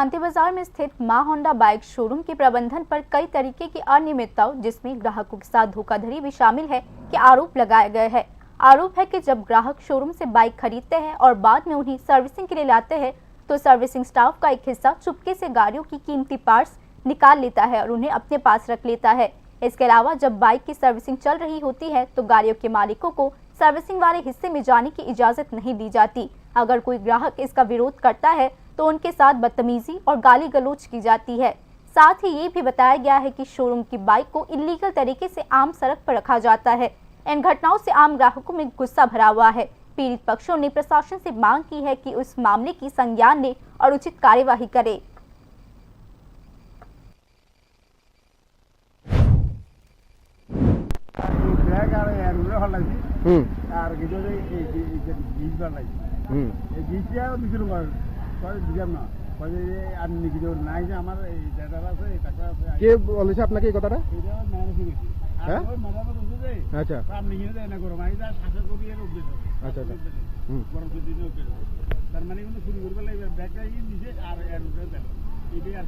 शांति बाजार में स्थित मां होंडा बाइक शोरूम के प्रबंधन पर कई तरीके की अनियमितताओं, जिसमें ग्राहकों के साथ धोखाधड़ी भी शामिल है, के आरोप लगाए गए हैं। आरोप है कि जब ग्राहक शोरूम से बाइक खरीदते हैं और बाद में उन्हें सर्विसिंग के लिए लाते हैं, तो सर्विसिंग स्टाफ का एक हिस्सा चुपके से गाड़ियों की कीमती पार्ट्स निकाल लेता है और उन्हें अपने पास रख लेता है। इसके अलावा जब बाइक की सर्विसिंग चल रही होती है तो गाड़ियों के मालिकों को सर्विसिंग वाले हिस्से में जाने की इजाजत नहीं दी जाती। अगर कोई ग्राहक इसका विरोध करता है तो उनके साथ बदतमीजी और गाली गलौज की जाती है। साथ ही ये भी बताया गया है कि शोरूम की बाइक को इलीगल तरीके से आम सड़क पर रखा जाता है। इन घटनाओं से आम ग्राहकों में गुस्सा भरा हुआ है। पीड़ित पक्षों ने प्रशासन से मांग की है कि उस मामले की संज्ञान ले और उचित कार्यवाही करे। কে বলেছে আপনাকে এই কথাটা? হ্যাঁ, আচ্ছা আচ্ছা আচ্ছা, তার মানে কিন্তু শুরু করবে লাগবে ব্যাগটা দিছে আর এর উপরে দেন এইটাই আর